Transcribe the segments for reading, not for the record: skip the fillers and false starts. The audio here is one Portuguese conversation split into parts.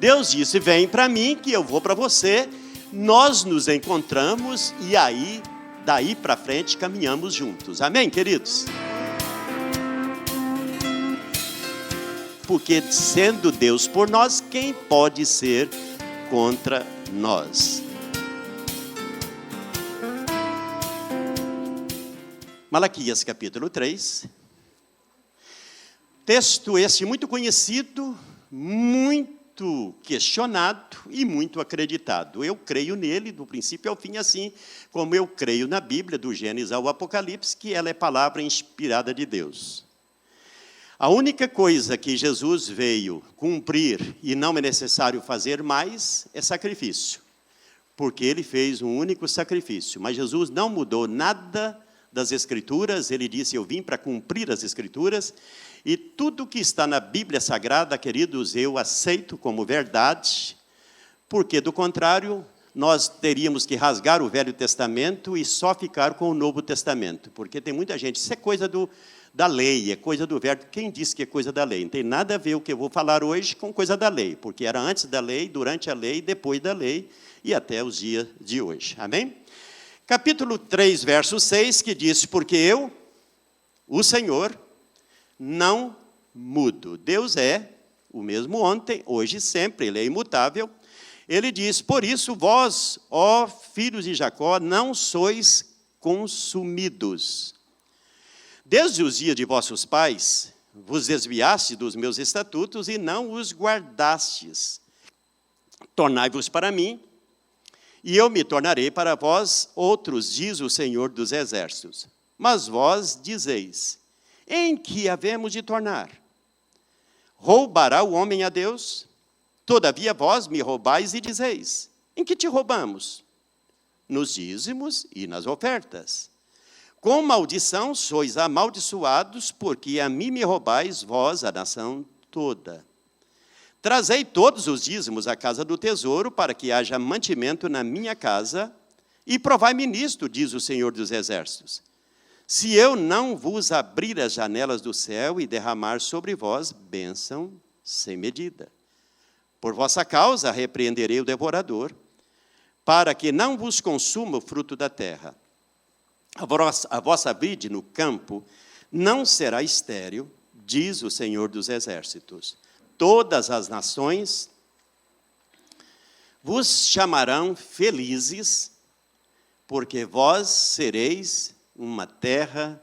Deus disse, vem para mim que eu vou para você. Nós nos encontramos e aí, daí para frente, caminhamos juntos. Amém, queridos? Porque sendo Deus por nós, quem pode ser contra nós? Malaquias capítulo 3. Texto esse muito conhecido, muito questionado e muito acreditado. Eu creio nele do princípio ao fim, assim como eu creio na Bíblia, do Gênesis ao Apocalipse, que ela é palavra inspirada de Deus. A única coisa que Jesus veio cumprir e não é necessário fazer mais é sacrifício. Porque ele fez um único sacrifício. Mas Jesus não mudou nada das Escrituras. Ele disse, eu vim para cumprir as Escrituras. E tudo que está na Bíblia Sagrada, queridos, eu aceito como verdade. Porque, do contrário, nós teríamos que rasgar o Velho Testamento e só ficar com o Novo Testamento. Porque tem muita gente, isso é coisa da lei, é coisa do verbo. Quem disse que é coisa da lei? Não tem nada a ver o que eu vou falar hoje com coisa da lei, porque era antes da lei, durante a lei, depois da lei e até os dias de hoje. Amém? Capítulo 3, verso 6, que diz, porque eu, o Senhor, não mudo. Deus é o mesmo ontem, hoje e sempre, ele é imutável. Ele diz, por isso vós, ó filhos de Jacó, não sois consumidos. Desde os dias de vossos pais, vos desviaste dos meus estatutos e não os guardastes. Tornai-vos para mim, e eu me tornarei para vós outros, diz o Senhor dos Exércitos. Mas vós dizeis, em que havemos de tornar? Roubará o homem a Deus? Todavia vós me roubais e dizeis, em que te roubamos? Nos dízimos e nas ofertas. Com maldição sois amaldiçoados, porque a mim me roubais, vós, a nação toda. Trazei todos os dízimos à casa do tesouro, para que haja mantimento na minha casa, e provai-me nisto, diz o Senhor dos Exércitos. Se eu não vos abrir as janelas do céu e derramar sobre vós bênção sem medida. Por vossa causa repreenderei o devorador, para que não vos consuma o fruto da terra. A vossa vide no campo não será estéril, diz o Senhor dos Exércitos. Todas as nações vos chamarão felizes, porque vós sereis uma terra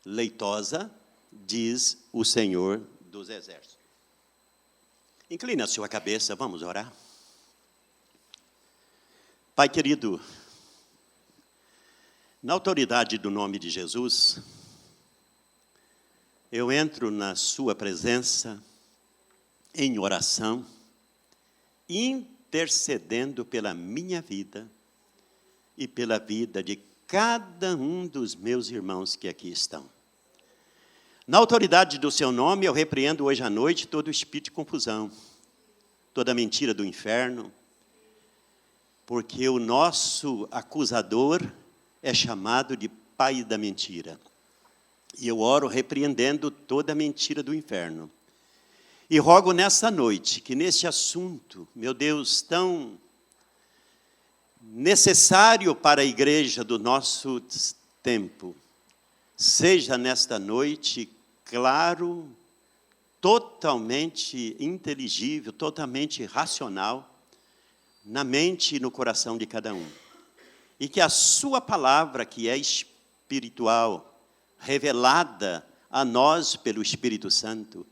deleitosa, diz o Senhor dos Exércitos. Incline a sua cabeça, vamos orar. Pai querido, na autoridade do nome de Jesus, eu entro na sua presença em oração, intercedendo pela minha vida e pela vida de cada um dos meus irmãos que aqui estão. Na autoridade do seu nome, eu repreendo hoje à noite todo espírito de confusão, toda mentira do inferno, porque o nosso acusador é chamado de pai da mentira. E eu oro repreendendo toda a mentira do inferno. E rogo nessa noite, que neste assunto, meu Deus, tão necessário para a igreja do nosso tempo, seja nesta noite claro, totalmente inteligível, totalmente racional, na mente e no coração de cada um. E que a sua palavra, que é espiritual, revelada a nós pelo Espírito Santo,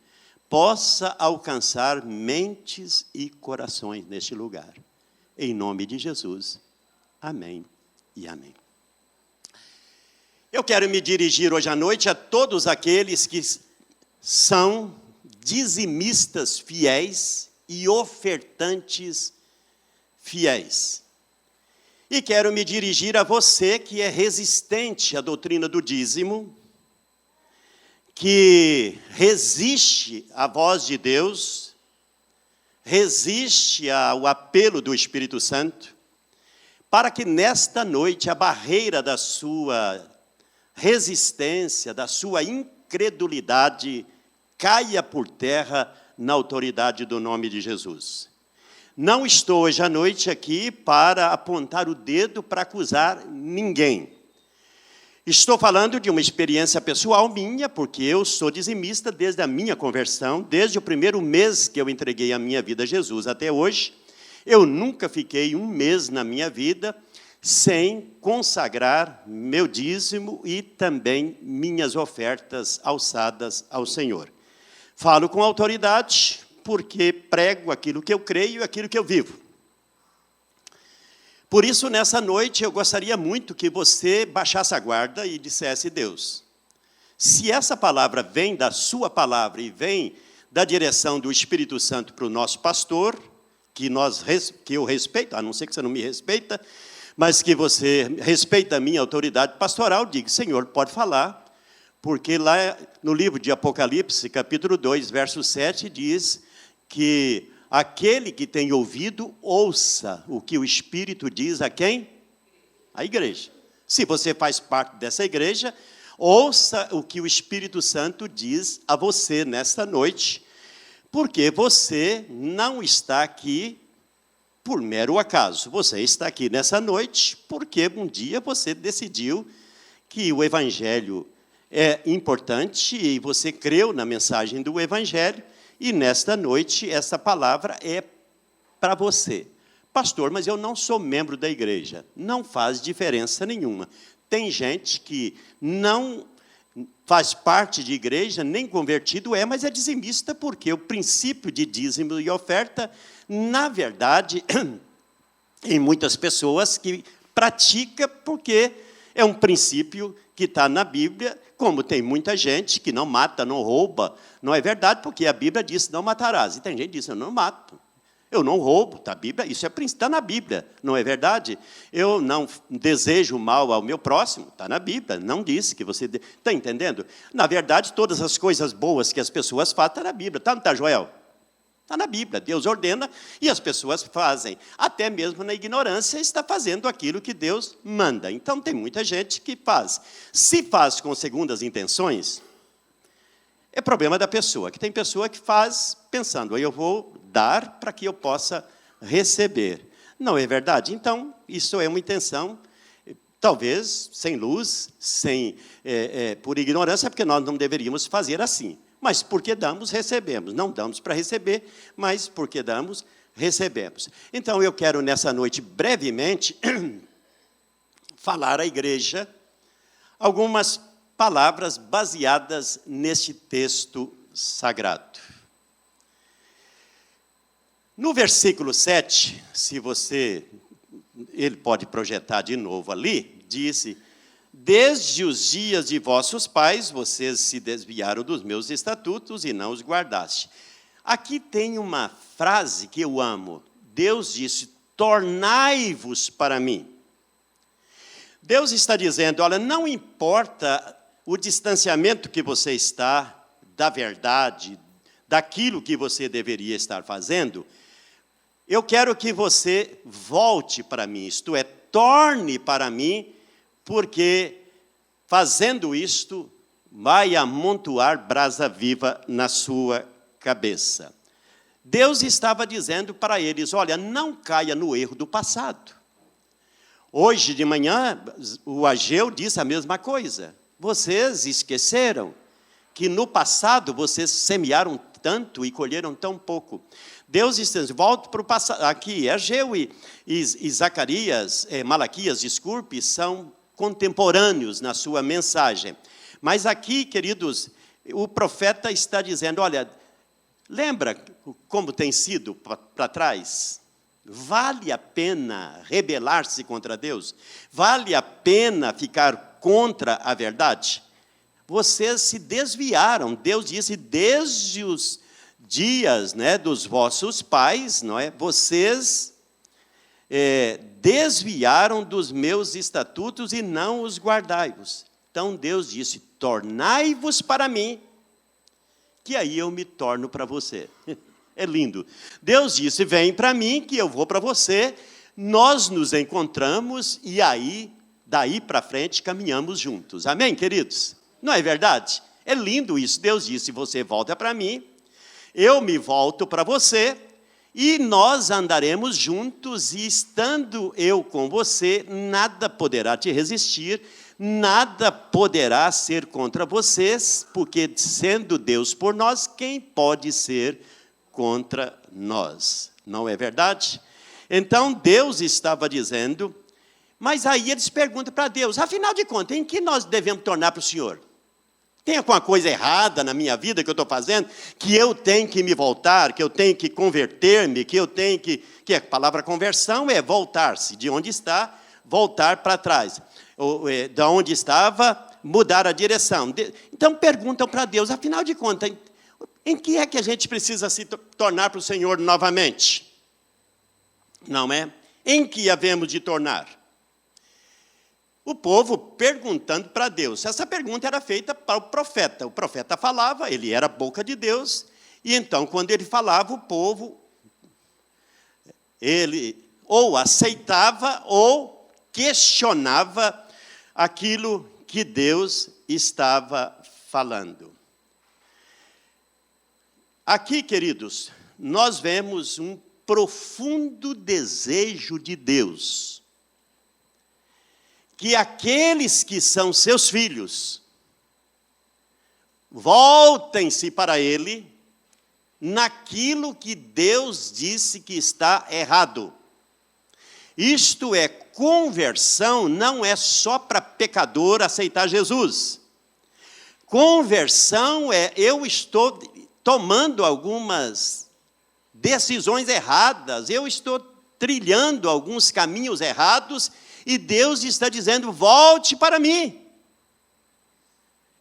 possa alcançar mentes e corações neste lugar. Em nome de Jesus. Amém e amém. Eu quero me dirigir hoje à noite a todos aqueles que são dizimistas fiéis e ofertantes fiéis. E quero me dirigir a você que é resistente à doutrina do dízimo, que resiste à voz de Deus, resiste ao apelo do Espírito Santo, para que nesta noite a barreira da sua resistência, da sua incredulidade, caia por terra na autoridade do nome de Jesus. Não estou hoje à noite aqui para apontar o dedo para acusar ninguém. Estou falando de uma experiência pessoal minha, porque eu sou dizimista desde a minha conversão, desde o primeiro mês que eu entreguei a minha vida a Jesus até hoje. Eu nunca fiquei um mês na minha vida sem consagrar meu dízimo e também minhas ofertas alçadas ao Senhor. Falo com autoridade, porque prego aquilo que eu creio e aquilo que eu vivo. Por isso, nessa noite, eu gostaria muito que você baixasse a guarda e dissesse: Deus, se essa palavra vem da sua palavra e vem da direção do Espírito Santo para o nosso pastor, que eu respeito, a não ser que você não me respeita, mas que você respeita a minha autoridade pastoral, diga: Senhor, pode falar, porque lá no livro de Apocalipse, capítulo 2, verso 7, diz que aquele que tem ouvido, ouça o que o Espírito diz a quem? A igreja. Se você faz parte dessa igreja, ouça o que o Espírito Santo diz a você nesta noite, porque você não está aqui por mero acaso. Você está aqui nessa noite porque um dia você decidiu que o Evangelho é importante e você creu na mensagem do Evangelho, e nesta noite essa palavra é para você. Pastor, mas eu não sou membro da igreja. Não faz diferença nenhuma. Tem gente que não faz parte de igreja, nem convertido é, mas é dizimista, porque o princípio de dízimo e oferta, na verdade, em muitas pessoas que pratica, porque é um princípio que está na Bíblia, como tem muita gente que não mata, não rouba. Não é verdade, porque a Bíblia diz: não matarás. E tem gente que diz: eu não mato, eu não roubo. Tá, a Bíblia, isso está na Bíblia, não é verdade? Eu não desejo mal ao meu próximo, está na Bíblia. Não disse que você... Está entendendo? Na verdade, todas as coisas boas que as pessoas fazem, está na Bíblia. Está, não está, Joel? Está na Bíblia. Deus ordena e as pessoas fazem. Até mesmo na ignorância está fazendo aquilo que Deus manda. Então, tem muita gente que faz. Se faz com segundas intenções, é problema da pessoa. Que tem pessoa que faz pensando: eu vou dar para que eu possa receber. Não é verdade? Então, isso é uma intenção, talvez, sem luz, por ignorância, porque nós não deveríamos fazer assim. Mas porque damos, recebemos. Não damos para receber, mas porque damos, recebemos. Então, eu quero, nessa noite, brevemente, falar à igreja algumas palavras baseadas neste texto sagrado. No versículo 7, ele pode projetar de novo ali, disse: desde os dias de vossos pais, vocês se desviaram dos meus estatutos e não os guardaste. Aqui tem uma frase que eu amo. Deus disse: tornai-vos para mim. Deus está dizendo: olha, não importa o distanciamento que você está da verdade, daquilo que você deveria estar fazendo, eu quero que você volte para mim, isto é, torne para mim, porque fazendo isto, vai amontoar brasa viva na sua cabeça. Deus estava dizendo para eles: olha, não caia no erro do passado. Hoje de manhã, o Ageu disse a mesma coisa. Vocês esqueceram que no passado vocês semearam tanto e colheram tão pouco. Deus diz: volta para o passado. Aqui, Ageu e Zacarias, Malaquias, desculpe, são contemporâneos na sua mensagem. Mas aqui, queridos, o profeta está dizendo: olha, lembra como tem sido para trás? Vale a pena rebelar-se contra Deus? Vale a pena ficar contra a verdade? Vocês se desviaram. Deus disse: desde os dias, dos vossos pais, não é? Vocês desviaram dos meus estatutos e não os guardai-vos. Então Deus disse: tornai-vos para mim, que aí eu me torno para você. É lindo. Deus disse: vem para mim, que eu vou para você. Nós nos encontramos e aí, daí para frente, caminhamos juntos. Amém, queridos? Não é verdade? É lindo isso. Deus disse: você volta para mim, eu me volto para você, e nós andaremos juntos, e estando eu com você, nada poderá te resistir, nada poderá ser contra vocês, porque sendo Deus por nós, quem pode ser contra nós? Não é verdade? Então, Deus estava dizendo, mas aí eles perguntam para Deus, afinal de contas, em que nós devemos tornar para o Senhor? Tem alguma coisa errada na minha vida que eu estou fazendo, que eu tenho que me voltar, que eu tenho que converter-me, que eu tenho que a palavra conversão é voltar-se, de onde está, voltar para trás. De onde estava, mudar a direção. Então perguntam para Deus, afinal de contas, em que é que a gente precisa se tornar para o Senhor novamente? Não é? Em que havemos de tornar? O povo perguntando para Deus. Essa pergunta era feita para o profeta. O profeta falava, ele era a boca de Deus, e então, quando ele falava, o povo, ele ou aceitava ou questionava aquilo que Deus estava falando. Aqui, queridos, nós vemos um profundo desejo de Deus, que aqueles que são seus filhos voltem-se para Ele naquilo que Deus disse que está errado. Isto é, conversão não é só para pecador aceitar Jesus. Conversão é, eu estou tomando algumas decisões erradas, eu estou trilhando alguns caminhos errados, e Deus está dizendo, volte para mim.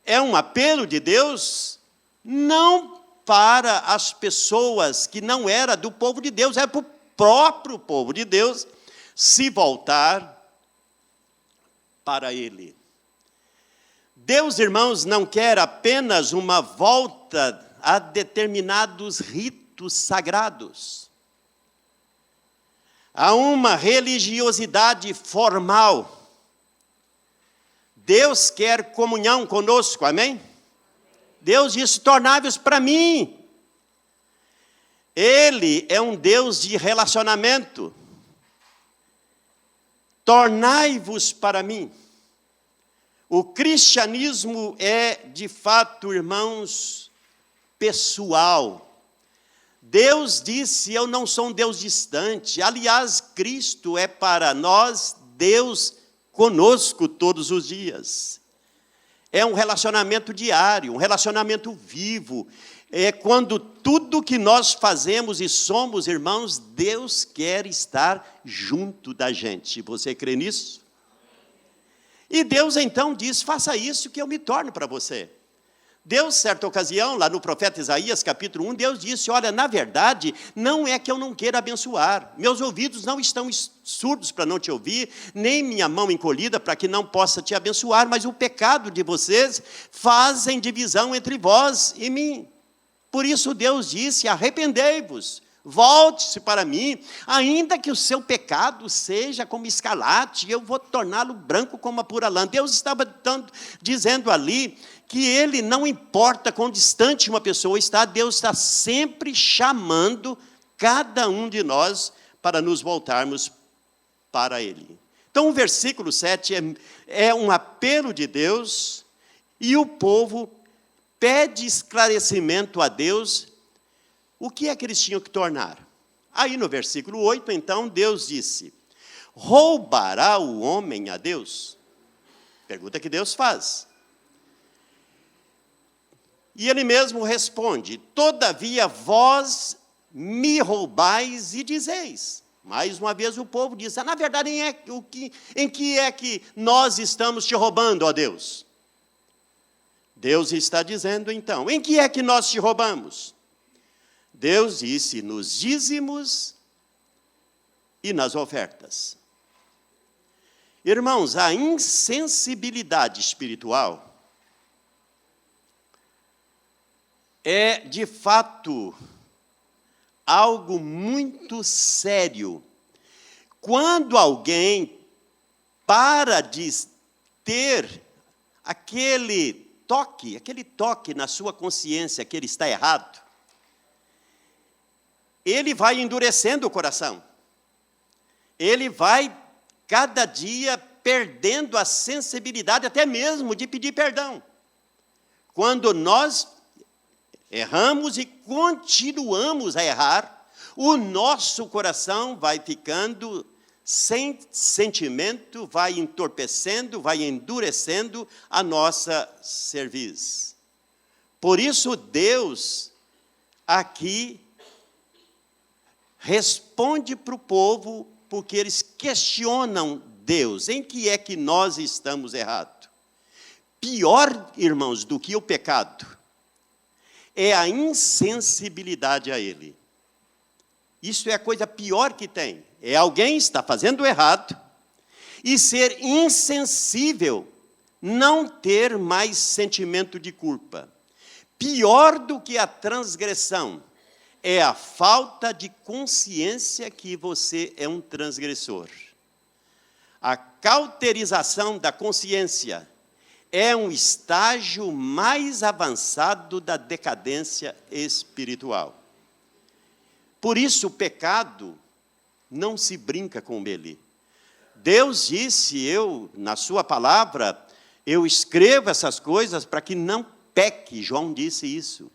É um apelo de Deus, não para as pessoas que não eram do povo de Deus, é para o próprio povo de Deus se voltar para Ele. Deus, irmãos, não quer apenas uma volta a determinados ritos sagrados, a uma religiosidade formal. Deus quer comunhão conosco, amém? Deus disse, tornai-vos para mim. Ele é um Deus de relacionamento. Tornai-vos para mim. O cristianismo é, de fato, irmãos, pessoal. Deus disse, eu não sou um Deus distante. Aliás, Cristo é para nós Deus conosco todos os dias. É um relacionamento diário, um relacionamento vivo. É quando tudo que nós fazemos e somos, irmãos, Deus quer estar junto da gente. Você crê nisso? E Deus então diz, faça isso que eu me torno para você. Deus, certa ocasião, lá no profeta Isaías, capítulo 1, Deus disse, olha, na verdade, não é que eu não queira abençoar. Meus ouvidos não estão surdos para não te ouvir, nem minha mão encolhida para que não possa te abençoar, mas o pecado de vocês fazem divisão entre vós e mim. Por isso Deus disse, arrependei-vos, volte-se para mim, ainda que o seu pecado seja como escarlate, eu vou torná-lo branco como a pura lã. Deus estava dizendo ali que Ele não importa quão distante uma pessoa está, Deus está sempre chamando cada um de nós para nos voltarmos para Ele. Então o versículo 7 é um apelo de Deus, e o povo pede esclarecimento a Deus. O que é que eles tinham que tornar? Aí no versículo 8, então, Deus disse, roubará o homem a Deus? Pergunta que Deus faz. E ele mesmo responde, todavia vós me roubais e dizeis. Mais uma vez o povo diz, na verdade, em que é que nós estamos te roubando, ó Deus? Deus está dizendo então, em que é que nós te roubamos? Deus disse, nos dízimos e nas ofertas. Irmãos, a insensibilidade espiritual é, de fato, algo muito sério. Quando alguém para de ter aquele toque na sua consciência que ele está errado, ele vai endurecendo o coração. Ele vai, cada dia, perdendo a sensibilidade até mesmo de pedir perdão. Quando nós erramos e continuamos a errar, o nosso coração vai ficando sem sentimento, vai entorpecendo, vai endurecendo a nossa cerviz. Por isso, Deus, aqui, responde para o povo, porque eles questionam Deus. Em que é que nós estamos errados? Pior, irmãos, do que o pecado, é a insensibilidade a Ele. Isso é a coisa pior que tem. É alguém estar fazendo errado e ser insensível, não ter mais sentimento de culpa. Pior do que a transgressão é a falta de consciência que você é um transgressor. A cauterização da consciência é um estágio mais avançado da decadência espiritual. Por isso, o pecado não se brinca com ele. Deus disse, na sua palavra, eu escrevo essas coisas para que não peque. João disse isso.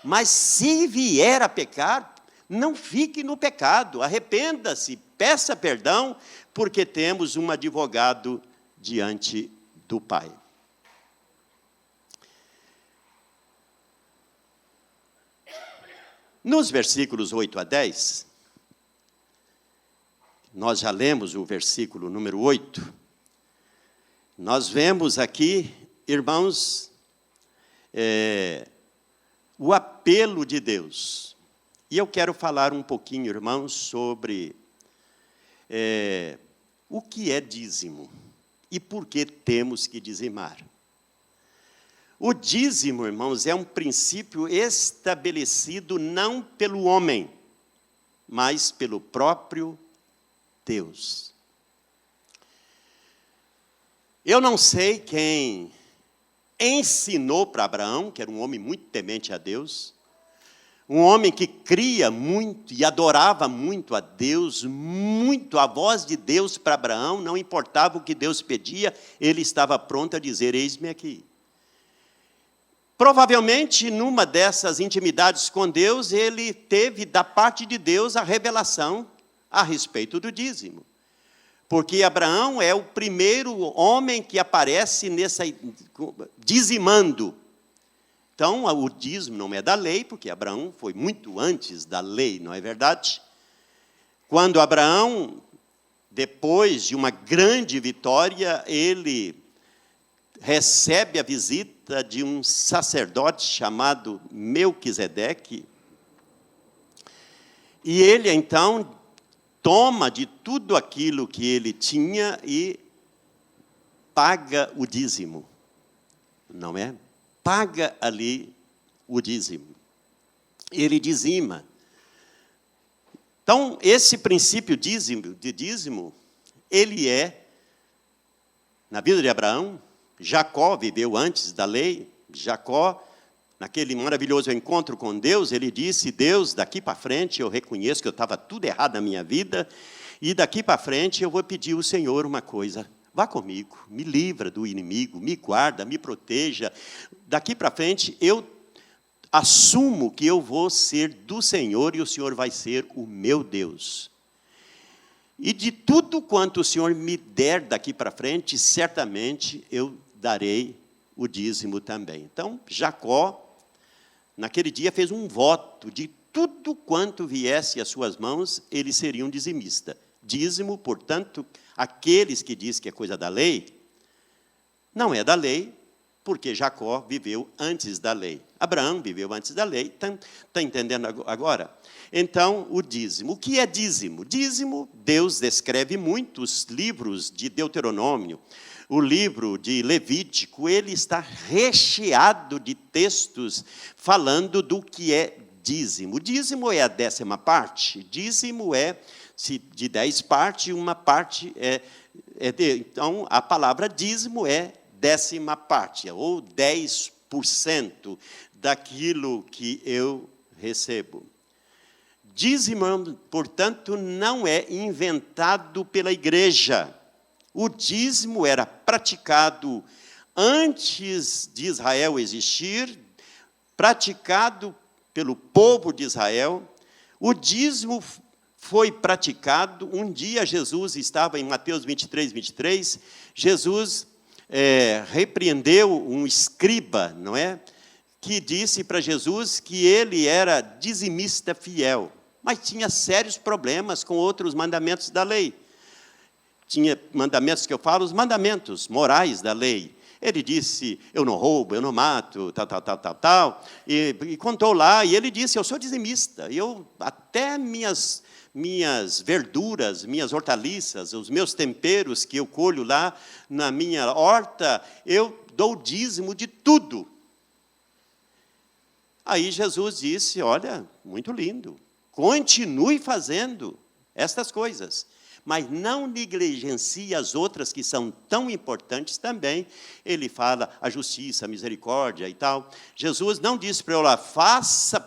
Mas se vier a pecar, não fique no pecado. Arrependa-se, peça perdão, porque temos um advogado diante do Pai. Nos versículos 8 a 10, nós já lemos o versículo número 8, nós vemos aqui, irmãos, o apelo de Deus. E eu quero falar um pouquinho, irmãos, sobre o que é dízimo e por que temos que dizimar. O dízimo, irmãos, é um princípio estabelecido não pelo homem, mas pelo próprio Deus. Eu não sei quem ensinou para Abraão, que era um homem muito temente a Deus, um homem que cria muito e adorava muito a Deus, muito a voz de Deus para Abraão, não importava o que Deus pedia, ele estava pronto a dizer, eis-me aqui. Provavelmente, numa dessas intimidades com Deus, ele teve da parte de Deus a revelação a respeito do dízimo. Porque Abraão é o primeiro homem que aparece dizimando. Então, o dízimo não é da lei, porque Abraão foi muito antes da lei, não é verdade? Quando Abraão, depois de uma grande vitória, ele recebe a visita de um sacerdote chamado Melquisedeque, e ele, então, toma de tudo aquilo que ele tinha e paga o dízimo, não é? Paga ali o dízimo. Ele dizima. Então, esse princípio de dízimo, ele é, na vida de Abraão, Jacó viveu antes da lei. Jacó, naquele maravilhoso encontro com Deus, ele disse, Deus, daqui para frente eu reconheço que eu estava tudo errado na minha vida, e daqui para frente eu vou pedir ao Senhor uma coisa, vá comigo, me livra do inimigo, me guarda, me proteja. Daqui para frente eu assumo que eu vou ser do Senhor e o Senhor vai ser o meu Deus. E de tudo quanto o Senhor me der daqui para frente, certamente eu darei o dízimo também. Então, Jacó, naquele dia, fez um voto de tudo quanto viesse às suas mãos, ele seria um dizimista. Dízimo, portanto, aqueles que dizem que é coisa da lei, não é da lei, porque Jacó viveu antes da lei. Abraão viveu antes da lei, está entendendo agora? Então, o dízimo. O que é dízimo? Dízimo, Deus descreve muitos livros de Deuteronômio. O livro de Levítico, ele está recheado de textos falando do que é dízimo. Dízimo é a 10ª parte. Dízimo é, se de 10 partes, uma parte então, a palavra dízimo é 10ª parte, ou 10% daquilo que eu recebo. dízimo, portanto, não é inventado pela igreja. O dízimo era praticado antes de Israel existir, praticado pelo povo de Israel. O dízimo foi praticado, um dia Jesus estava em Mateus 23, Jesus repreendeu um escriba, não é? Que disse para Jesus que ele era dizimista fiel, mas tinha sérios problemas com outros mandamentos da lei. Tinha mandamentos que eu falo, os mandamentos morais da lei. Ele disse, eu não roubo, eu não mato, tal. E contou lá, e ele disse, eu sou dizimista, até minhas verduras, minhas hortaliças, os meus temperos que eu colho lá na minha horta, eu dou dízimo de tudo. Aí Jesus disse, olha, muito lindo, continue fazendo estas coisas, mas não negligencie as outras que são tão importantes também. Ele fala a justiça, a misericórdia e tal. Jesus não disse para eu lá,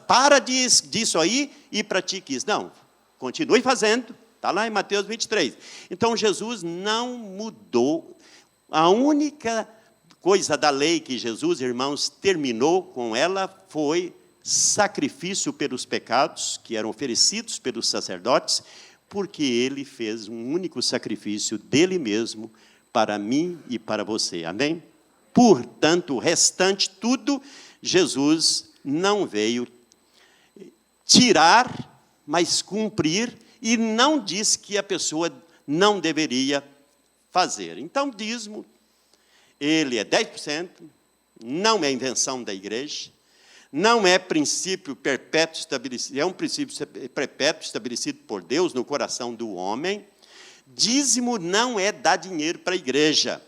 para disso aí e pratique isso. Não, continue fazendo, está lá em Mateus 23. Então, Jesus não mudou. A única coisa da lei que Jesus, irmãos, terminou com ela foi sacrifício pelos pecados, que eram oferecidos pelos sacerdotes, porque ele fez um único sacrifício dele mesmo para mim e para você. Amém? Portanto, o restante, tudo, Jesus não veio tirar, mas cumprir, e não disse que a pessoa não deveria fazer. Então, dízimo, ele é 10%, não é invenção da igreja, não é princípio perpétuo estabelecido, é um princípio perpétuo estabelecido por Deus no coração do homem. Dízimo não é dar dinheiro para a igreja,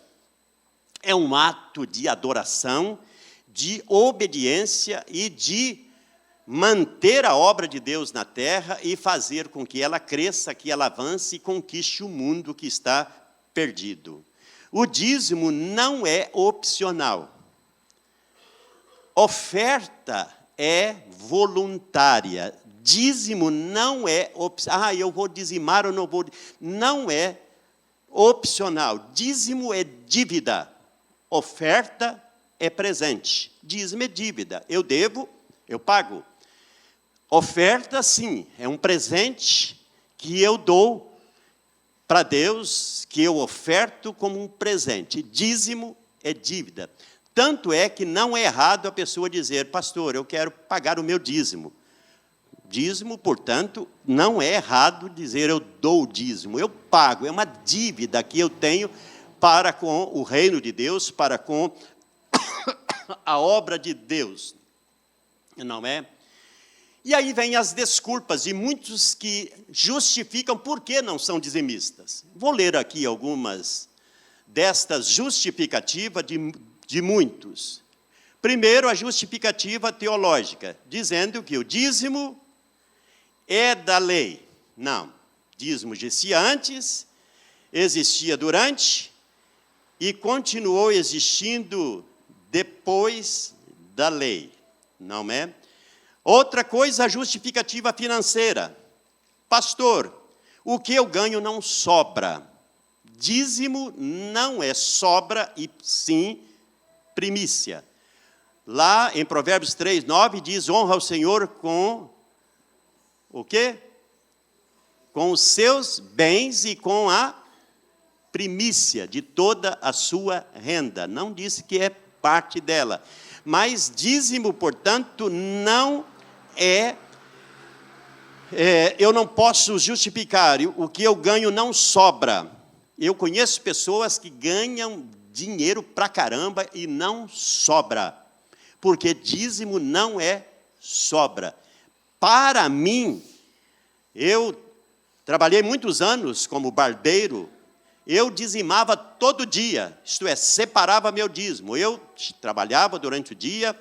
é um ato de adoração, de obediência e de manter a obra de Deus na terra e fazer com que ela cresça, que ela avance e conquiste o mundo que está perdido. O dízimo não é opcional. Oferta é voluntária. Dízimo não é opcional. Eu vou dizimar ou não vou. Não é opcional. Dízimo é dívida. Oferta é presente. Dízimo é dívida. Eu devo, eu pago. Oferta, sim, é um presente que eu dou para Deus, que eu oferto como um presente. Dízimo é dívida. Tanto é que não é errado a pessoa dizer, pastor, eu quero pagar o meu dízimo. Dízimo, portanto, não é errado dizer eu dou o dízimo, eu pago, é uma dívida que eu tenho para com o reino de Deus, para com a obra de Deus, não é? E aí vem as desculpas de muitos que justificam por que não são dizimistas. Vou ler aqui algumas destas justificativas de muitos. Primeiro, a justificativa teológica, dizendo que o dízimo é da lei. Não, dízimo existia antes, existia durante e continuou existindo depois da lei, não é? Outra coisa, a justificativa financeira. Pastor, o que eu ganho não sobra. Dízimo não é sobra, e sim primícia. Lá em Provérbios 3:9 diz, honra o Senhor com o quê? Com os seus bens e com a primícia de toda a sua renda. Não disse que é parte dela. Mas dízimo, portanto, não eu não posso justificar, o que eu ganho não sobra. Eu conheço pessoas que ganham dinheiro pra caramba e não sobra, porque dízimo não é sobra. Para mim, eu trabalhei muitos anos como barbeiro, eu dizimava todo dia, isto é, separava meu dízimo. Eu trabalhava durante o dia,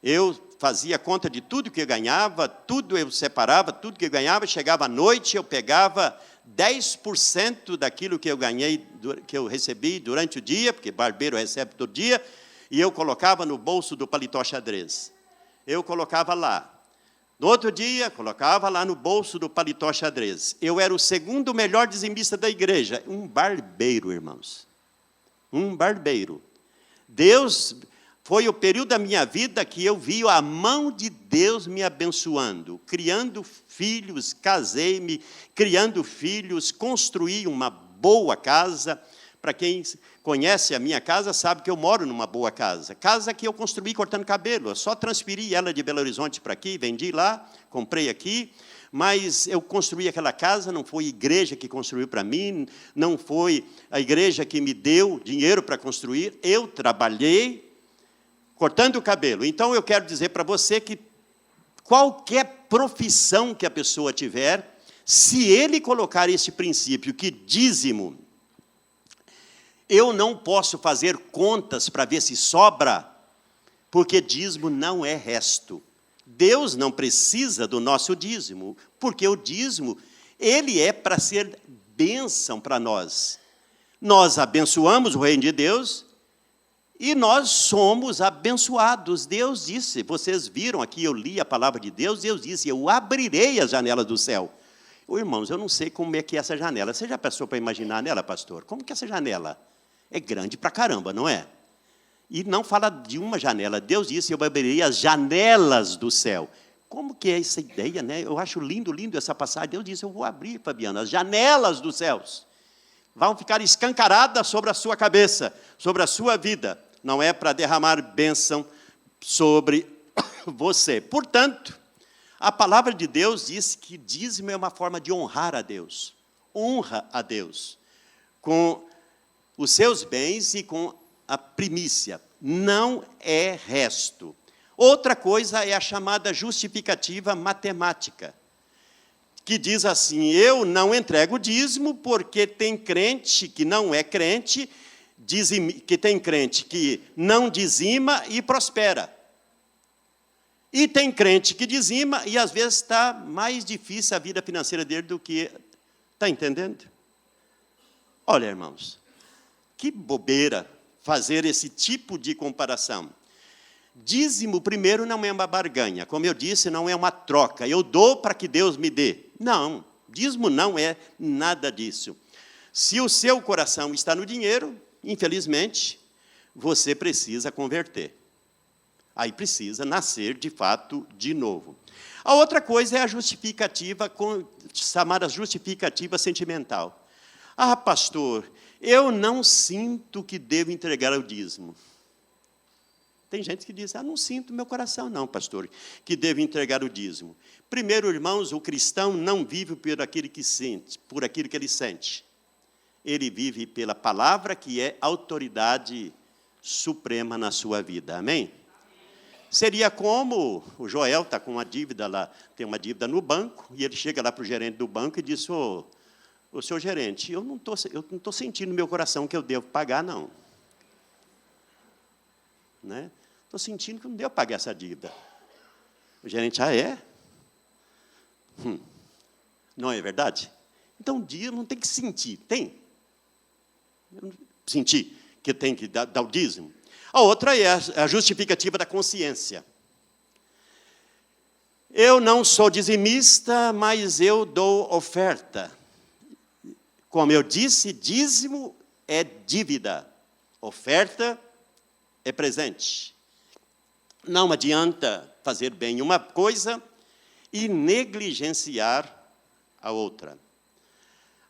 eu fazia conta de tudo que eu ganhava, tudo eu separava, tudo que eu ganhava, chegava à noite, eu pegava 10% daquilo que eu ganhei, que eu recebi durante o dia, porque barbeiro recebe todo dia, e eu colocava no bolso do paletó xadrez. Eu colocava lá. No outro dia, colocava lá no bolso do paletó xadrez. Eu era o segundo melhor dizimista da igreja. Um barbeiro, irmãos. Um barbeiro. Deus, foi o período da minha vida que eu vi a mão de Deus me abençoando. Criando filhos, casei-me, criando filhos, construí uma boa casa. Para quem conhece a minha casa, sabe que eu moro numa boa casa. Casa que eu construí cortando cabelo. Eu só transferi ela de Belo Horizonte para aqui, vendi lá, comprei aqui. Mas eu construí aquela casa, não foi a igreja que construiu para mim, não foi a igreja que me deu dinheiro para construir. Eu trabalhei cortando o cabelo. Então, eu quero dizer para você que qualquer profissão que a pessoa tiver, se ele colocar esse princípio que dízimo, eu não posso fazer contas para ver se sobra, porque dízimo não é resto. Deus não precisa do nosso dízimo, porque o dízimo, ele é para ser bênção para nós. Nós abençoamos o reino de Deus e nós somos abençoados. Deus disse, vocês viram aqui, eu li a palavra de Deus, Deus disse, eu abrirei as janelas do céu. Irmãos, eu não sei como é que é essa janela. Você já pensou para imaginar nela, pastor? Como que é essa janela? É grande pra caramba, não é? E não fala de uma janela. Deus disse, eu abrirei as janelas do céu. Como que é essa ideia, né? Eu acho lindo, lindo essa passagem. Deus disse, eu vou abrir, Fabiana, as janelas dos céus. Vão ficar escancaradas sobre a sua cabeça, sobre a sua vida. Não é para derramar bênção sobre você. Portanto, a palavra de Deus diz que dízimo é uma forma de honrar a Deus. Honra a Deus com os seus bens e com a primícia. Não é resto. Outra coisa é a chamada justificativa matemática, que diz assim, eu não entrego dízimo porque tem crente que não é crente, que tem crente que não dizima e prospera. E tem crente que dizima e às vezes está mais difícil a vida financeira dele do que... Está entendendo? Olha, irmãos, que bobeira fazer esse tipo de comparação. Dízimo, primeiro, não é uma barganha. Como eu disse, não é uma troca. Eu dou para que Deus me dê. Não, dízimo não é nada disso. Se o seu coração está no dinheiro, infelizmente, você precisa converter. Aí precisa nascer, de fato, de novo. A outra coisa é a justificativa, chamada justificativa sentimental. Ah, pastor, eu não sinto que devo entregar o dízimo. Tem gente que diz, não sinto no meu coração não, pastor, que devo entregar o dízimo. Primeiro, irmãos, o cristão não vive por aquilo que sente, por aquilo que ele sente. Ele vive pela palavra que é autoridade suprema na sua vida. Amém? Seria como o Joel está com uma dívida lá, tem uma dívida no banco, e ele chega lá para o gerente do banco e diz, ô senhor gerente, eu não estou sentindo no meu coração que eu devo pagar, não. Né? Estou sentindo que eu não devo pagar essa dívida. O gerente, é? Não é verdade? Então, dízimo não tem que sentir, tem? Sentir que tem que dar o dízimo. A outra é a justificativa da consciência. Eu não sou dizimista, mas eu dou oferta. Como eu disse, dízimo é dívida. Oferta é presente. Não adianta fazer bem uma coisa e negligenciar a outra.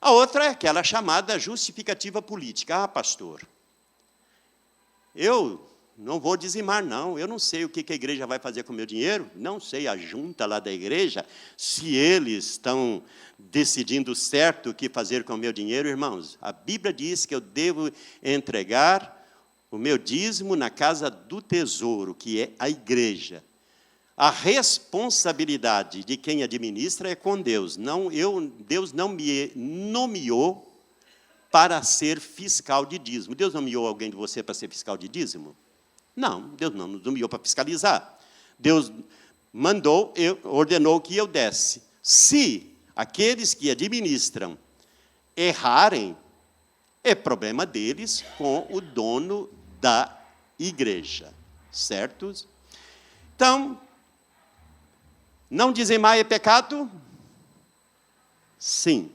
A outra é aquela chamada justificativa política. Ah, pastor, eu não vou dizimar, não. Eu não sei o que a igreja vai fazer com o meu dinheiro. Não sei a junta lá da igreja, se eles estão decidindo certo o que fazer com o meu dinheiro. Irmãos, a Bíblia diz que eu devo entregar o meu dízimo na casa do tesouro, que é a igreja. A responsabilidade de quem administra é com Deus. Deus não me nomeou para ser fiscal de dízimo. Deus nomeou alguém de você para ser fiscal de dízimo? Não, Deus não nos nomeou para fiscalizar. Deus ordenou que eu desse. Se aqueles que administram errarem, é problema deles com o dono da igreja, certo? Então, Não dizimar é pecado? Sim.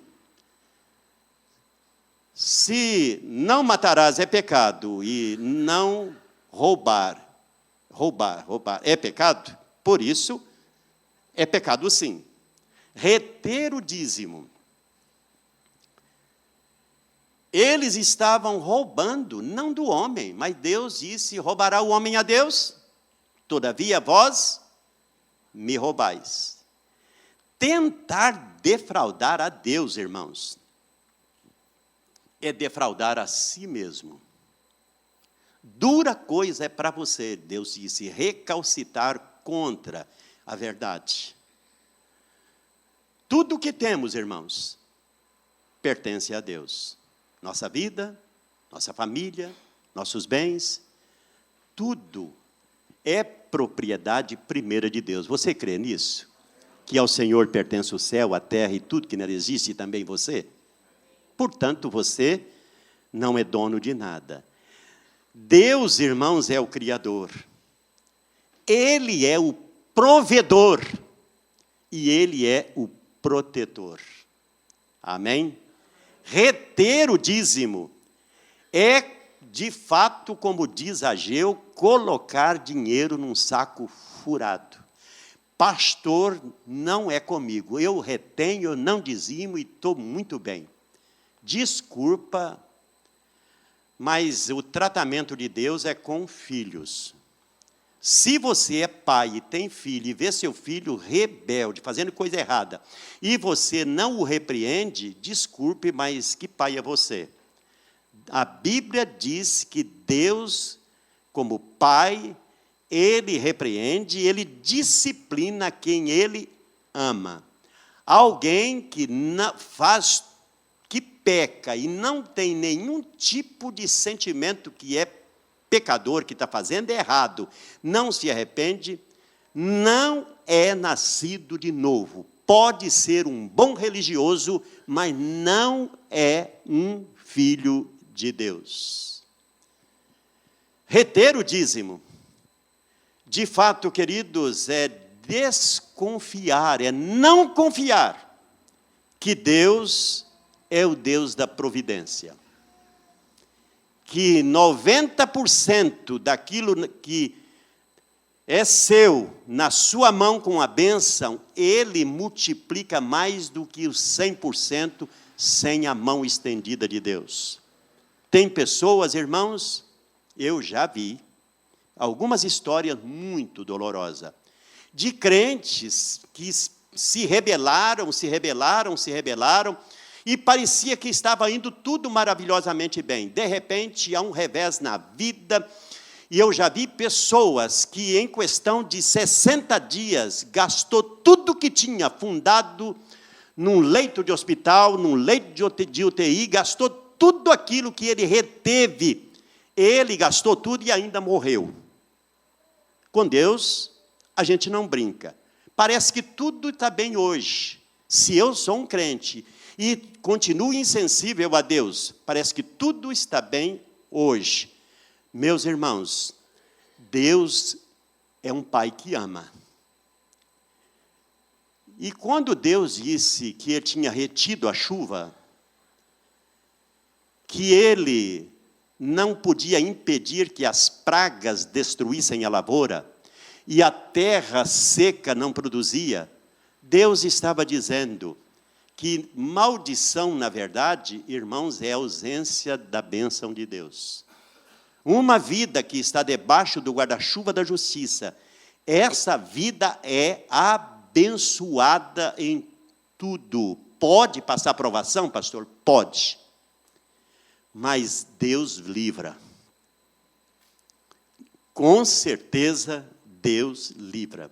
Se não matarás é pecado e não roubar é pecado, por isso é pecado sim. Reter o dízimo. Eles estavam roubando, não do homem, mas Deus disse, roubará o homem a Deus? Todavia vós me roubais. Tentar defraudar a Deus, irmãos, é defraudar a si mesmo. Dura coisa é para você, Deus disse, recalcitar contra a verdade. Tudo o que temos, irmãos, pertence a Deus. Nossa vida, nossa família, nossos bens, tudo é propriedade primeira de Deus. Você crê nisso? Que ao Senhor pertence o céu, a terra e tudo que nela existe, e também você? Portanto, você não é dono de nada. Deus, irmãos, é o Criador. Ele é o provedor. E Ele é o protetor. Amém? Reter o dízimo é, de fato, como diz Ageu, colocar dinheiro num saco furado. Pastor, não é comigo. Eu retenho, eu não dizimo e estou muito bem. Desculpa, mas o tratamento de Deus é com filhos. Se você é pai e tem filho e vê seu filho rebelde, fazendo coisa errada, e você não o repreende, desculpe, mas que pai é você? A Bíblia diz que Deus, como pai, Ele repreende, Ele disciplina quem Ele ama. Alguém que peca e não tem nenhum tipo de sentimento que é pecador, que está fazendo errado, não se arrepende, não é nascido de novo. Pode ser um bom religioso, mas não é um filho de Deus. Reter o dízimo, de fato, queridos, é desconfiar, é não confiar que Deus é o Deus da providência. Que 90% daquilo que é seu, na sua mão com a bênção, Ele multiplica mais do que os 100% sem a mão estendida de Deus. Tem pessoas, irmãos, eu já vi, algumas histórias muito dolorosas, de crentes que se rebelaram, e parecia que estava indo tudo maravilhosamente bem. De repente, há um revés na vida, e eu já vi pessoas que, em questão de 60 dias, gastou tudo que tinha fundado num leito de hospital, num leito de UTI, gastou tudo aquilo que ele reteve. Ele gastou tudo e ainda morreu. Com Deus, a gente não brinca. Parece que tudo está bem hoje. Se eu sou um crente e continuo insensível a Deus, parece que tudo está bem hoje. Meus irmãos, Deus é um Pai que ama. E quando Deus disse que Ele tinha retido a chuva, que Ele não podia impedir que as pragas destruíssem a lavoura, e a terra seca não produzia, Deus estava dizendo que maldição, na verdade, irmãos, é a ausência da bênção de Deus. Uma vida que está debaixo do guarda-chuva da justiça, essa vida é abençoada em tudo. Pode passar provação, pastor? Pode. Mas Deus livra. Com certeza, Deus livra.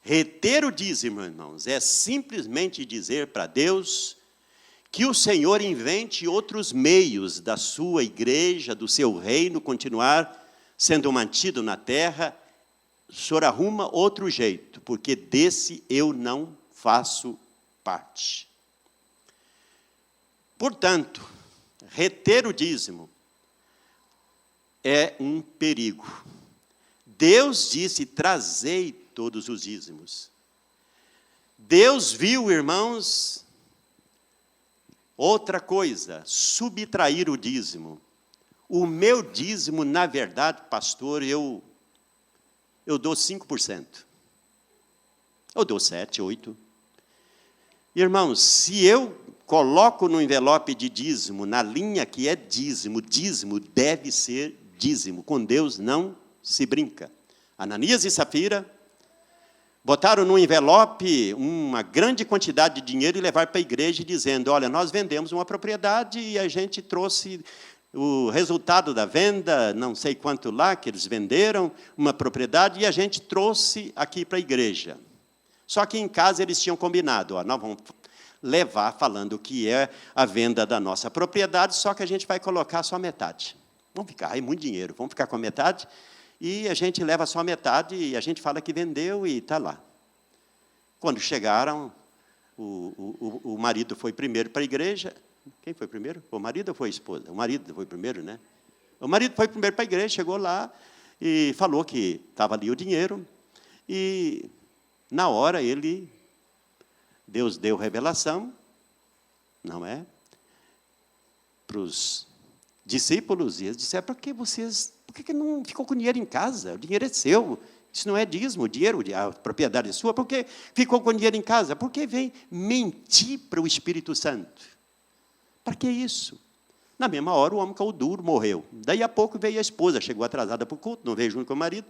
Reter o dízimo, irmãos, é simplesmente dizer para Deus que o Senhor invente outros meios da sua igreja, do seu reino, continuar sendo mantido na terra. O Senhor arruma outro jeito, porque desse eu não faço parte. Portanto, reter o dízimo é um perigo. Deus disse, trazei todos os dízimos. Deus viu, irmãos, outra coisa, subtrair o dízimo. O meu dízimo, na verdade, pastor, eu dou 5%. Eu dou 7, 8%. Irmãos, se eu coloco no envelope de dízimo, na linha que é dízimo, dízimo deve ser dízimo. Com Deus não se brinca. Ananias e Safira botaram no envelope uma grande quantidade de dinheiro e levaram para a igreja dizendo, olha, nós vendemos uma propriedade e a gente trouxe o resultado da venda, não sei quanto lá, que eles venderam, uma propriedade, e a gente trouxe aqui para a igreja. Só que em casa eles tinham combinado, ó, nós vamos levar falando que é a venda da nossa propriedade, só que a gente vai colocar só metade. Vamos ficar, é muito dinheiro, vamos ficar com a metade, e a gente leva só a metade, e a gente fala que vendeu, e está lá. Quando chegaram, o marido foi primeiro para a igreja. Quem foi primeiro? O marido ou foi a esposa? O marido foi primeiro, né? O marido foi primeiro para a igreja, chegou lá e falou que estava ali o dinheiro. E, na hora, Deus deu revelação, não é? Para os discípulos, e eles disseram, por que não ficou com o dinheiro em casa? O dinheiro é seu, isso não é dízimo, o dinheiro, a propriedade é sua, por que ficou com o dinheiro em casa? Porque vem mentir para o Espírito Santo. Para que isso? Na mesma hora, o homem caiu duro, morreu. Daí a pouco veio a esposa, chegou atrasada para o culto, não veio junto com o marido.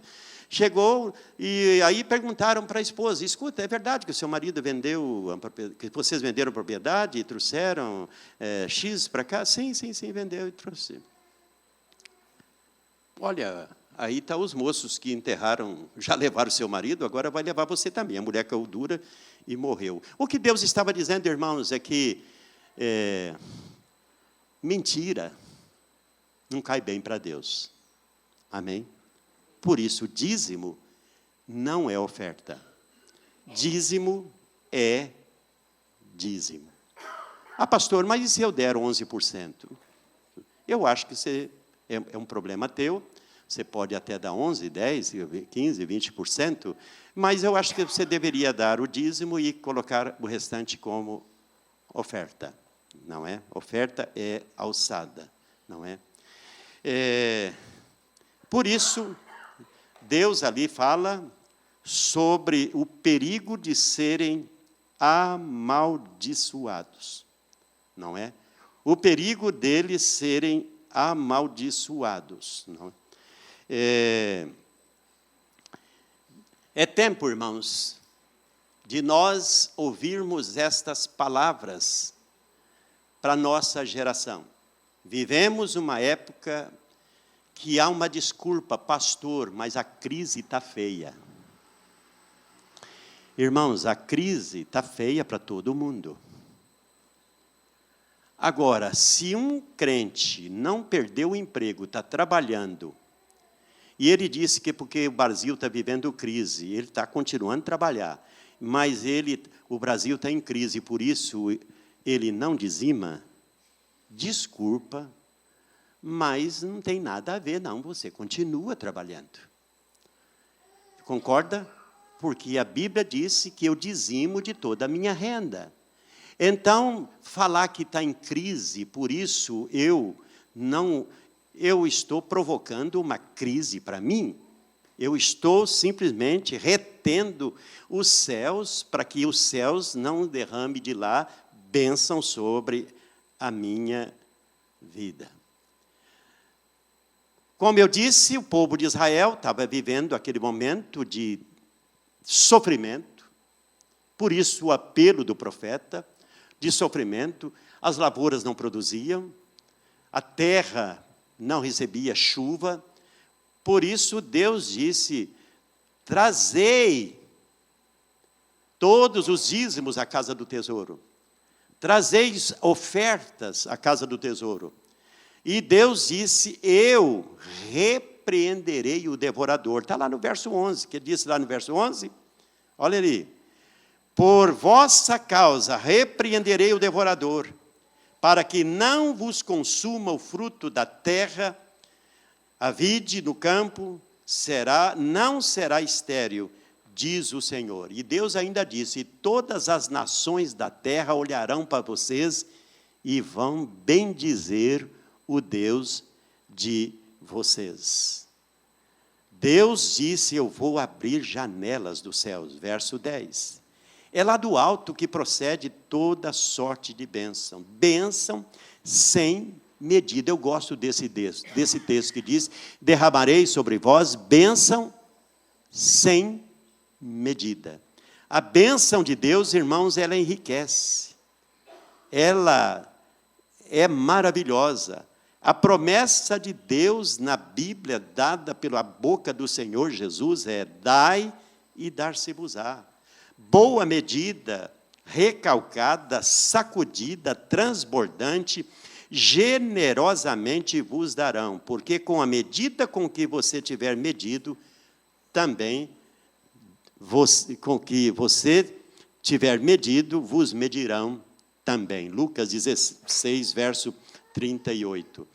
Chegou, e aí perguntaram para a esposa, escuta, é verdade que o seu marido vendeu, que vocês venderam a propriedade e trouxeram X para cá? Sim, vendeu e trouxe. Olha, aí estão os moços que enterraram, já levaram o seu marido, agora vai levar você também. A mulher caiu dura e morreu. O que Deus estava dizendo, irmãos, é que mentira não cai bem para Deus. Amém? Por isso, dízimo não é oferta. Dízimo é dízimo. Ah, pastor, mas e se eu der 11%? Eu acho que é um problema teu. Você pode até dar 11%, 10%, 15%, 20%, mas eu acho que você deveria dar o dízimo e colocar o restante como oferta. Não é? Oferta é alçada, não é? Por isso, Deus ali fala sobre o perigo de serem amaldiçoados, não é? O perigo deles serem amaldiçoados. Não é? É tempo, irmãos, de nós ouvirmos estas palavras para a nossa geração. Vivemos uma época que há uma desculpa, pastor, mas a crise está feia. Irmãos, a crise está feia para todo mundo. Agora, se um crente não perdeu o emprego, está trabalhando, e ele disse que porque o Brasil está vivendo crise, ele está continuando a trabalhar, mas o Brasil está em crise, por isso ele não dizima, desculpa, mas não tem nada a ver, não, você continua trabalhando. Concorda? Porque a Bíblia disse que eu dizimo de toda a minha renda. Então, falar que está em crise, por isso eu estou provocando uma crise para mim, eu estou simplesmente retendo os céus, para que os céus não derrame de lá bênção sobre a minha vida. Como eu disse, o povo de Israel estava vivendo aquele momento de sofrimento, por isso o apelo do profeta, de sofrimento, as lavouras não produziam, a terra não recebia chuva, por isso Deus disse, trazei todos os dízimos à casa do tesouro, trazeis ofertas à casa do tesouro. E Deus disse, eu repreenderei o devorador. Está lá no verso 11, que ele disse lá no verso 11, olha ali, por vossa causa repreenderei o devorador, para que não vos consuma o fruto da terra, a vide no campo não será estéril, diz o Senhor. E Deus ainda disse: todas as nações da terra olharão para vocês e vão bendizer o Deus de vocês. Deus disse: eu vou abrir janelas dos céus, verso 10. É lá do alto que procede toda sorte de bênção. Bênção sem medida. Eu gosto desse texto que diz: derramarei sobre vós bênção sem medida. A bênção de Deus, irmãos, ela enriquece. Ela é maravilhosa. A promessa de Deus na Bíblia, dada pela boca do Senhor Jesus, é: dai e dar-se-vos-á. Boa medida, recalcada, sacudida, transbordante, generosamente vos darão, porque com a medida com que você tiver medido, também, com que você tiver medido, vos medirão também. Lucas 16, verso 38.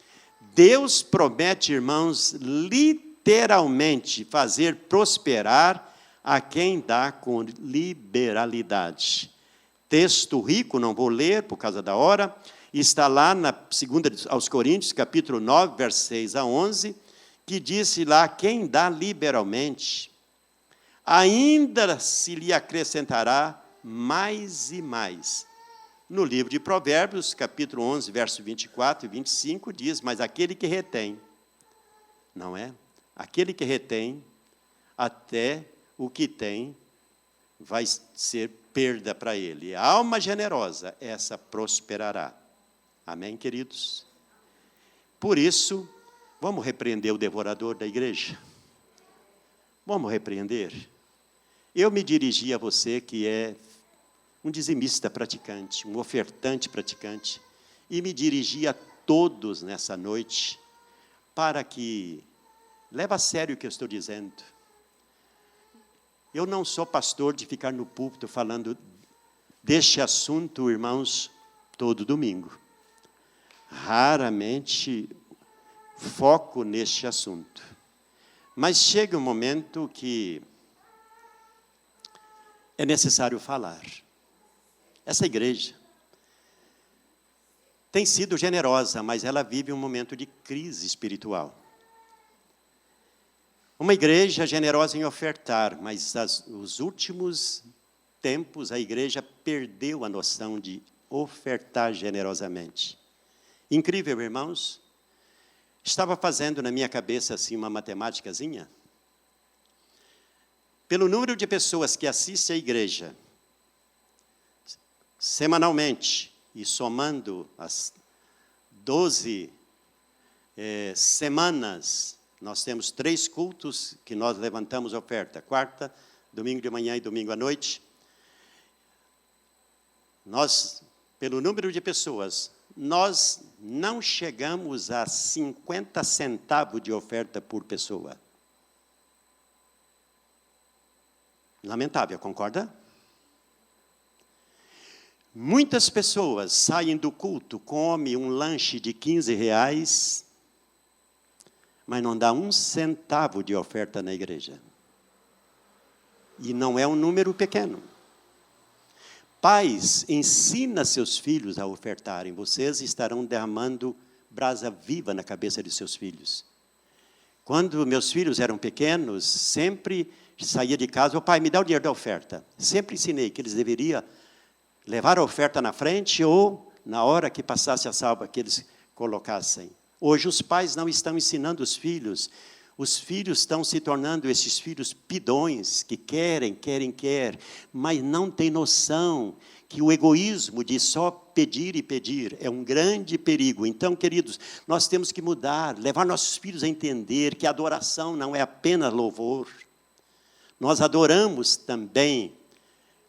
Deus promete, irmãos, literalmente fazer prosperar a quem dá com liberalidade. Texto rico, não vou ler por causa da hora, está lá na 2 aos Coríntios, capítulo 9, versos 6 a 11, que disse lá: quem dá liberalmente, ainda se lhe acrescentará mais e mais. No livro de Provérbios, capítulo 11, verso 24 e 25, diz: mas aquele que retém, não é? Aquele que retém, até o que tem vai ser perda para ele. A alma generosa, essa prosperará. Amém, queridos? Por isso, vamos repreender o devorador da igreja? Vamos repreender? Eu me dirigi a você que é um dizimista praticante, um ofertante praticante, e me dirigi a todos nessa noite para que leve a sério o que eu estou dizendo. Eu não sou pastor de ficar no púlpito falando deste assunto, irmãos, todo domingo. Raramente foco neste assunto. Mas chega um momento que é necessário falar. Essa igreja tem sido generosa, mas ela vive um momento de crise espiritual. Uma igreja generosa em ofertar, mas nos últimos tempos a igreja perdeu a noção de ofertar generosamente. Incrível, irmãos. Estava fazendo na minha cabeça assim uma matemáticazinha. Pelo número de pessoas que assistem à igreja semanalmente, e somando as 12 semanas, nós temos 3 cultos que nós levantamos oferta: quarta, domingo de manhã e domingo à noite. Nós, pelo número de pessoas, nós não chegamos a 50 centavos de oferta por pessoa. Lamentável, concorda? Muitas pessoas saem do culto, comem um lanche de 15 reais, mas não dá 1 centavo de oferta na igreja. E não é um número pequeno. Pais, ensina seus filhos a ofertarem. Vocês estarão derramando brasa viva na cabeça de seus filhos. Quando meus filhos eram pequenos, sempre saía de casa: "Ô pai, me dá o dinheiro da oferta." Sempre ensinei que eles deveriam levar a oferta na frente ou, na hora que passasse a salva, que eles colocassem. Hoje os pais não estão ensinando os filhos estão se tornando esses filhos pidões, que querem, mas não têm noção que o egoísmo de só pedir e pedir é um grande perigo. Então, queridos, nós temos que mudar, levar nossos filhos a entender que a adoração não é apenas louvor. Nós adoramos também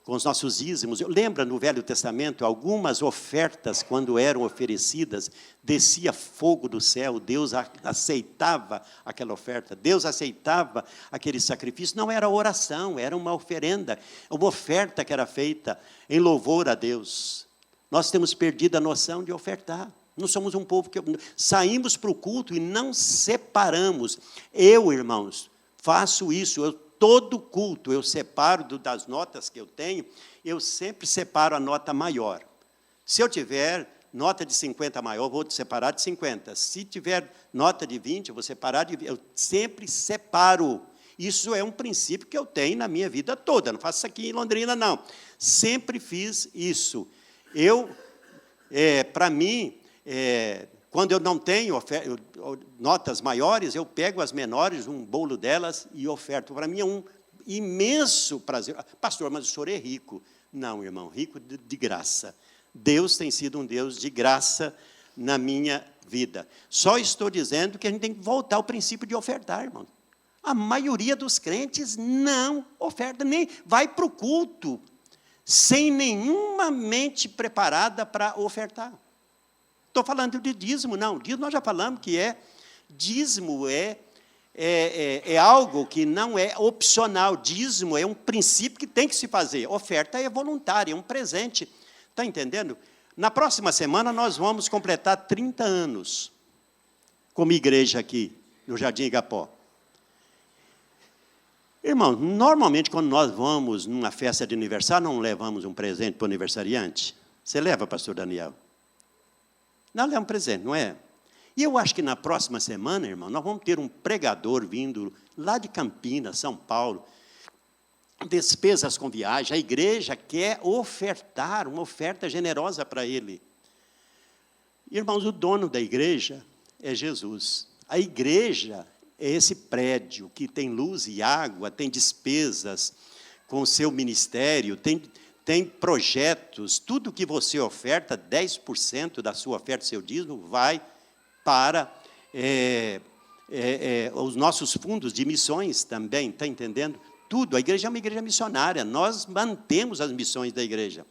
com os nossos dízimos. Lembra no Velho Testamento, algumas ofertas, quando eram oferecidas, descia fogo do céu, Deus aceitava aquela oferta, Deus aceitava aquele sacrifício. Não era oração, era uma oferenda, uma oferta que era feita em louvor a Deus. Nós temos perdido a noção de ofertar. Nós somos um povo que saímos para o culto e não separamos. Eu, irmãos, faço isso, eu todo culto, eu separo das notas que eu tenho, eu sempre separo a nota maior. Se eu tiver nota de 50 maior, eu vou separar de 50. Se tiver nota de 20, eu vou separar de 20. Eu sempre separo. Isso é um princípio que eu tenho na minha vida toda. Não faço isso aqui em Londrina, não. Sempre fiz isso. Para mim, quando eu não tenho notas maiores, eu pego as menores, um bolo delas e oferto. Para mim é um imenso prazer. Pastor, mas o senhor é rico. Não, irmão, rico de graça. Deus tem sido um Deus de graça na minha vida. Só estou dizendo que a gente tem que voltar ao princípio de ofertar, irmão. A maioria dos crentes não oferta, nem vai para o culto, sem nenhuma mente preparada para ofertar. Estou falando de dízimo, não. Dízimo nós já falamos que dízimo é algo que não é opcional. Dízimo é um princípio que tem que se fazer. Oferta é voluntária, é um presente. Está entendendo? Na próxima semana, nós vamos completar 30 anos como igreja aqui, no Jardim Igapó. Irmão, normalmente, quando nós vamos numa festa de aniversário, não levamos um presente para o aniversariante? Você leva, pastor Daniel? Não leva um presente, não é? E eu acho que na próxima semana, irmão, nós vamos ter um pregador vindo lá de Campinas, São Paulo, despesas com viagem, a igreja quer ofertar, uma oferta generosa para ele. Irmãos, o dono da igreja é Jesus. A igreja é esse prédio que tem luz e água, tem despesas com o seu ministério, tem projetos, tudo que você oferta, 10% da sua oferta, seu dízimo, vai para os nossos fundos de missões também, está entendendo? Tudo, a igreja é uma igreja missionária, nós mantemos as missões da igreja.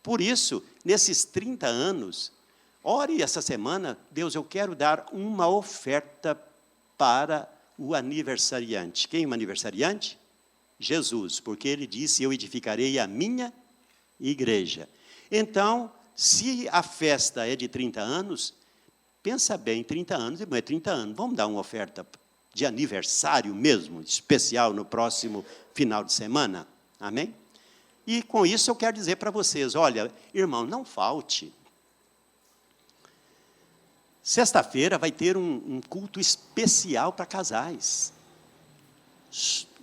Por isso, nesses 30 anos, ore essa semana, Deus, eu quero dar uma oferta para o aniversariante. Quem é o aniversariante? Jesus, porque ele disse, eu edificarei a minha igreja. Então, se a festa é de 30 anos, pensa bem, 30 anos, é 30 anos, vamos dar uma oferta de aniversário mesmo, especial no próximo final de semana, amém? E com isso eu quero dizer para vocês, olha, irmão, não falte. Sexta-feira vai ter um culto especial para casais.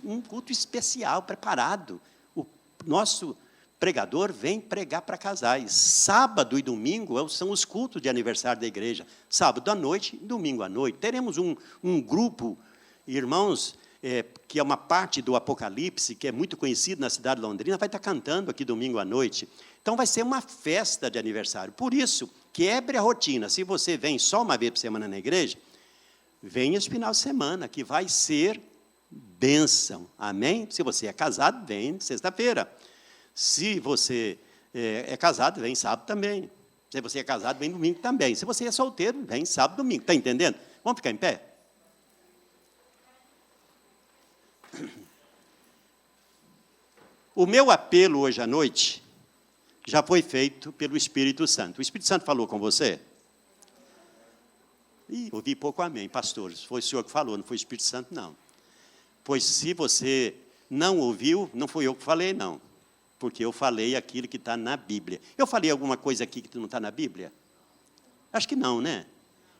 Um culto especial, preparado. O nosso pregador vem pregar para casais. Sábado e domingo são os cultos de aniversário da igreja. Sábado à noite e domingo à noite. Teremos um grupo, irmãos, que é uma parte do Apocalipse, que é muito conhecido na cidade de Londrina, vai estar cantando aqui domingo à noite. Então, vai ser uma festa de aniversário. Por isso, quebre a rotina. Se você vem só uma vez por semana na igreja, venha esse final de semana, que vai ser bênção. Amém? Se você é casado, vem sexta-feira. Se você é casado, vem sábado também. Se você é casado, vem domingo também. Se você é solteiro, vem sábado e domingo. Está entendendo? Vamos ficar em pé? O meu apelo hoje à noite já foi feito pelo Espírito Santo. O Espírito Santo falou com você? Ouvi pouco amém, pastor. Foi o senhor que falou, não foi o Espírito Santo, não. Pois se você não ouviu, não foi eu que falei, não. Porque eu falei aquilo que está na Bíblia. Eu falei alguma coisa aqui que não está na Bíblia? Acho que não, né?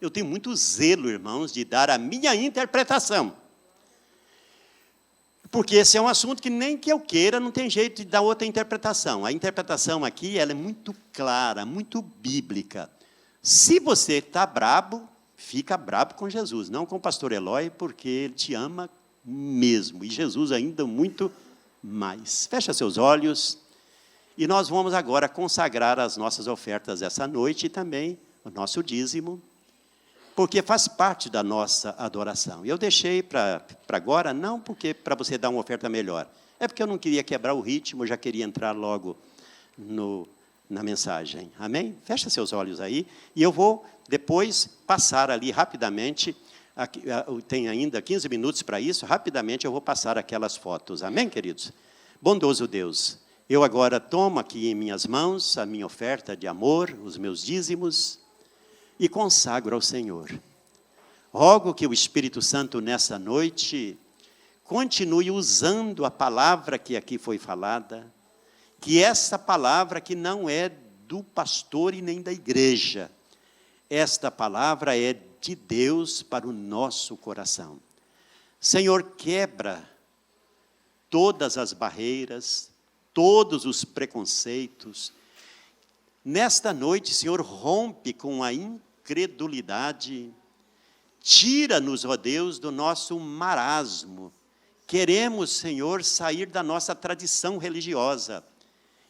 Eu tenho muito zelo, irmãos, de dar a minha interpretação. Porque esse é um assunto que nem que eu queira, não tem jeito de dar outra interpretação. A interpretação aqui ela é muito clara, muito bíblica. Se você está brabo, fica brabo com Jesus, não com o pastor Eloy, porque ele te ama mesmo. E Jesus ainda muito mais. Fecha seus olhos e nós vamos agora consagrar as nossas ofertas essa noite e também o nosso dízimo, porque faz parte da nossa adoração. Eu deixei para agora, não porque para você dar uma oferta melhor, é porque eu não queria quebrar o ritmo, eu já queria entrar logo na mensagem. Amém? Fecha seus olhos aí, e eu vou depois passar ali rapidamente, tem ainda 15 minutos para isso, rapidamente eu vou passar aquelas fotos. Amém, queridos? Bondoso Deus, eu agora tomo aqui em minhas mãos a minha oferta de amor, os meus dízimos, e consagro ao Senhor. Rogo que o Espírito Santo, nessa noite, continue usando a palavra que aqui foi falada, que essa palavra que não é do pastor e nem da igreja, esta palavra é de Deus para o nosso coração. Senhor, quebra todas as barreiras, todos os preconceitos. Nesta noite, Senhor, rompe com a incredulidade, tira-nos, ó Deus, do nosso marasmo. Queremos, Senhor, sair da nossa tradição religiosa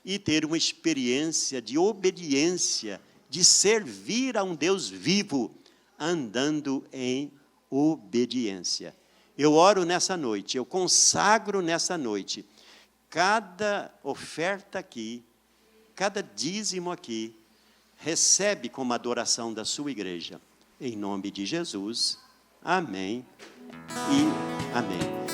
e ter uma experiência de obediência, de servir a um Deus vivo, andando em obediência. Eu oro nessa noite, eu consagro nessa noite, cada oferta aqui, cada dízimo aqui, recebe como adoração da sua igreja. Em nome de Jesus, amém e amém.